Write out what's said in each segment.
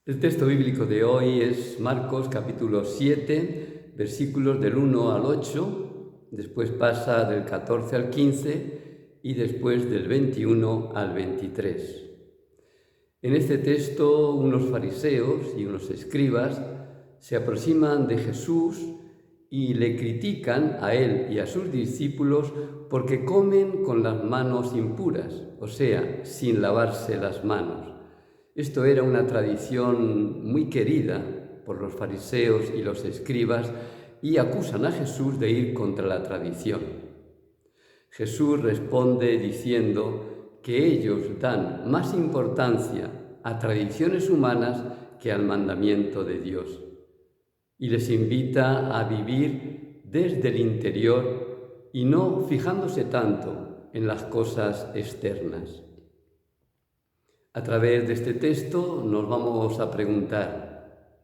El texto bíblico de hoy es Marcos capítulo 7, versículos del 1 al 8, después pasa del 14 al 15 y después del 21 al 23. En este texto unos fariseos y unos escribas se aproximan de Jesús y le critican a él y a sus discípulos porque comen con las manos impuras, o sea, sin lavarse las manos. Esto era una tradición muy querida por los fariseos y los escribas y acusan a Jesús de ir contra la tradición. Jesús responde diciendo que ellos dan más importancia a tradiciones humanas que al mandamiento de Dios y les invita a vivir desde el interior y no fijándose tanto en las cosas externas. A través de este texto nos vamos a preguntar,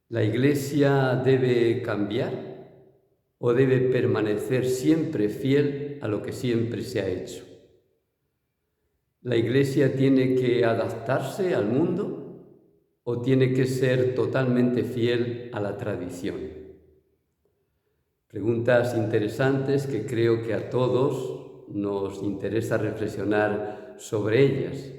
¿la Iglesia debe cambiar o debe permanecer siempre fiel a lo que siempre se ha hecho? ¿La Iglesia tiene que adaptarse al mundo o tiene que ser totalmente fiel a la tradición? Preguntas interesantes que creo que a todos nos interesa reflexionar sobre ellas.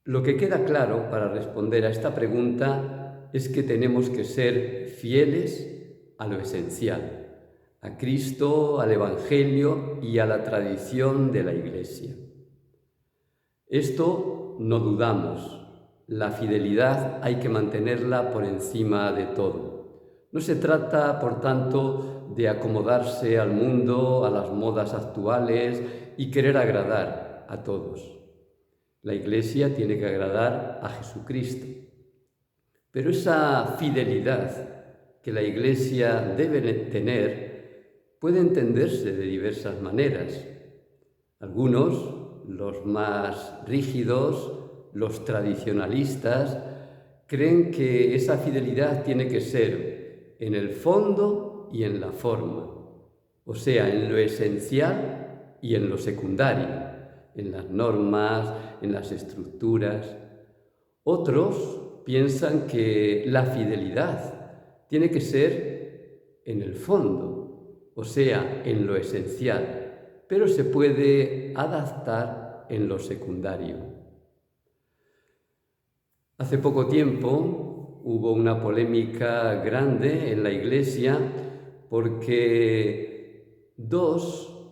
Lo que queda claro para responder a esta pregunta es que tenemos que ser fieles a lo esencial, a Cristo, al Evangelio y a la tradición de la Iglesia. Esto no dudamos, la fidelidad hay que mantenerla por encima de todo. No se trata, por tanto, de acomodarse al mundo, a las modas actuales y querer agradar a todos. La Iglesia tiene que agradar a Jesucristo. Pero esa fidelidad que la Iglesia debe tener puede entenderse de diversas maneras. Algunos, los más rígidos, los tradicionalistas, creen que esa fidelidad tiene que ser en el fondo y en la forma, o sea, en lo esencial y en lo secundario, en las normas, en las estructuras. Otros piensan que la fidelidad tiene que ser en el fondo, o sea, en lo esencial, pero se puede adaptar en lo secundario. Hace poco tiempo hubo una polémica grande en la Iglesia porque dos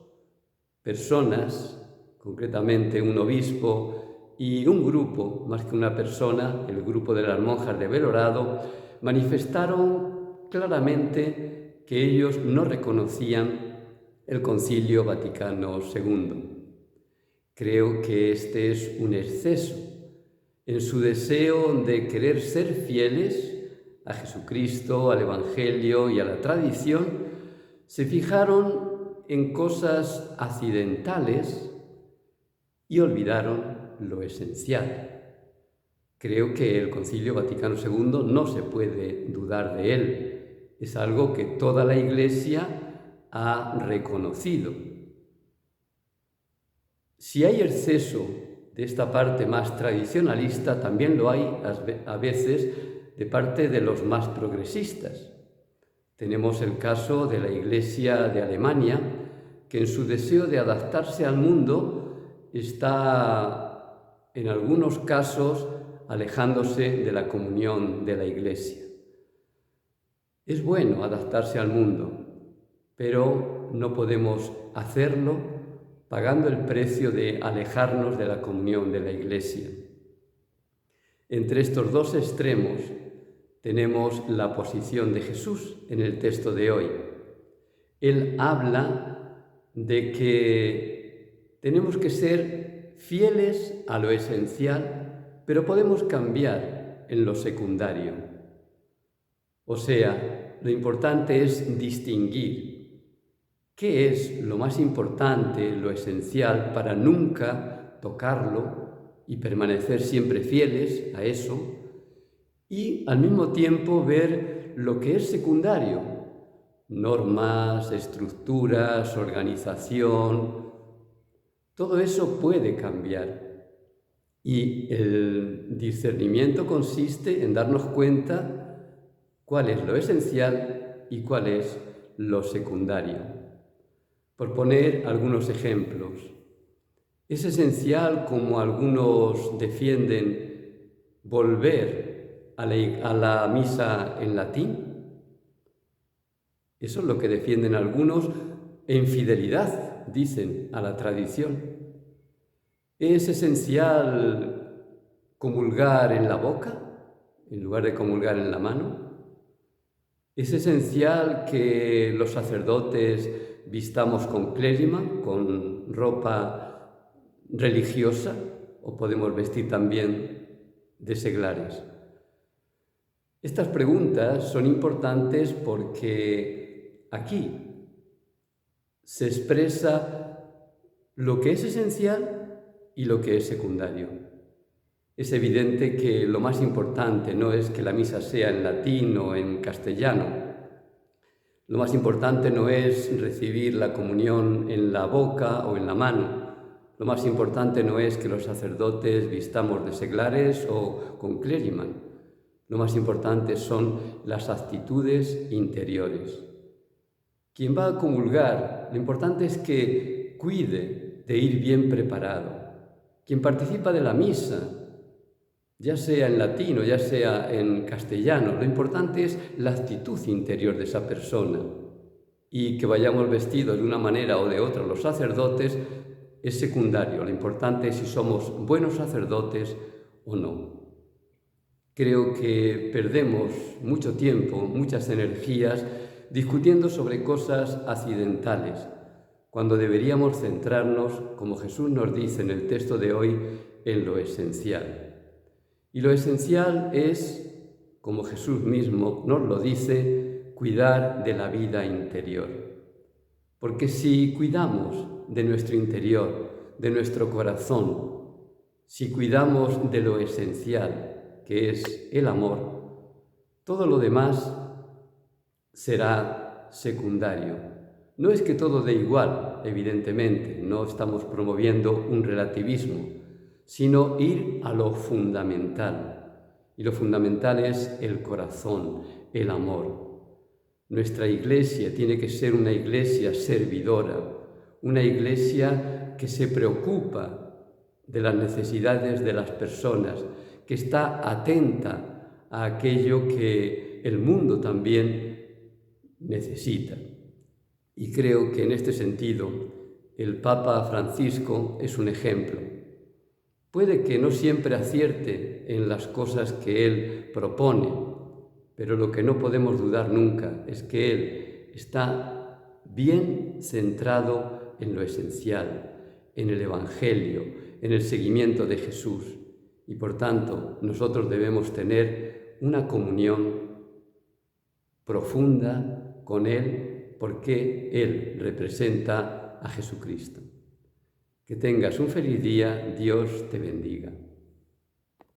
personas, concretamente un obispo y un grupo, más que una persona, el grupo de las monjas de Belorado, manifestaron claramente que ellos no reconocían el Concilio Vaticano II. Creo que este es un exceso. En su deseo de querer ser fieles a Jesucristo, al Evangelio y a la tradición, se fijaron en cosas accidentales y olvidaron lo esencial. Creo que el Concilio Vaticano II no se puede dudar de él. Es algo que toda la Iglesia ha reconocido. Si hay exceso de esta parte más tradicionalista, también lo hay a veces de parte de los más progresistas. Tenemos el caso de la Iglesia de Alemania, que en su deseo de adaptarse al mundo está, en algunos casos, alejándose de la comunión de la Iglesia. Es bueno adaptarse al mundo, pero no podemos hacerlo pagando el precio de alejarnos de la comunión de la Iglesia. Entre estos dos extremos tenemos la posición de Jesús en el texto de hoy. Él habla de que tenemos que ser fieles a lo esencial, pero podemos cambiar en lo secundario. O sea, lo importante es distinguir qué es lo más importante, lo esencial, para nunca tocarlo y permanecer siempre fieles a eso, y al mismo tiempo ver lo que es secundario, normas, estructuras, organización. Todo eso puede cambiar. Y el discernimiento consiste en darnos cuenta cuál es lo esencial y cuál es lo secundario. Por poner algunos ejemplos, es esencial, como algunos defienden, volver a la misa en latín. Eso es lo que defienden algunos en fidelidad, dicen, a la tradición. ¿Es esencial comulgar en la boca en lugar de comulgar en la mano? ¿Es esencial que los sacerdotes vistamos con clérima, con ropa religiosa, o podemos vestir también de seglares? Estas preguntas son importantes porque aquí se expresa lo que es esencial y lo que es secundario. Es evidente que lo más importante no es que la misa sea en latín o en castellano. Lo más importante no es recibir la comunión en la boca o en la mano. Lo más importante no es que los sacerdotes vistamos de seglares o con clérima. Lo más importante son las actitudes interiores. Quien va a comulgar, lo importante es que cuide de ir bien preparado. Quien participa de la misa, ya sea en latín o ya sea en castellano, lo importante es la actitud interior de esa persona. Y que vayamos vestidos de una manera o de otra los sacerdotes es secundario. Lo importante es si somos buenos sacerdotes o no. Creo que perdemos mucho tiempo, muchas energías, discutiendo sobre cosas accidentales, cuando deberíamos centrarnos, como Jesús nos dice en el texto de hoy, en lo esencial. Y lo esencial es, como Jesús mismo nos lo dice, cuidar de la vida interior. Porque si cuidamos de nuestro interior, de nuestro corazón, si cuidamos de lo esencial, que es el amor, todo lo demás será secundario. No es que todo dé igual, evidentemente, no estamos promoviendo un relativismo, sino ir a lo fundamental. Y lo fundamental es el corazón, el amor. Nuestra iglesia tiene que ser una iglesia servidora, una iglesia que se preocupa de las necesidades de las personas, que está atenta a aquello que el mundo también necesita. Y creo que en este sentido el Papa Francisco es un ejemplo. Puede que no siempre acierte en las cosas que él propone, pero lo que no podemos dudar nunca es que él está bien centrado en lo esencial, en el Evangelio, en el seguimiento de Jesús. Y por tanto, nosotros debemos tener una comunión profunda con él, porque él representa a Jesucristo. Que tengas un feliz día, Dios te bendiga.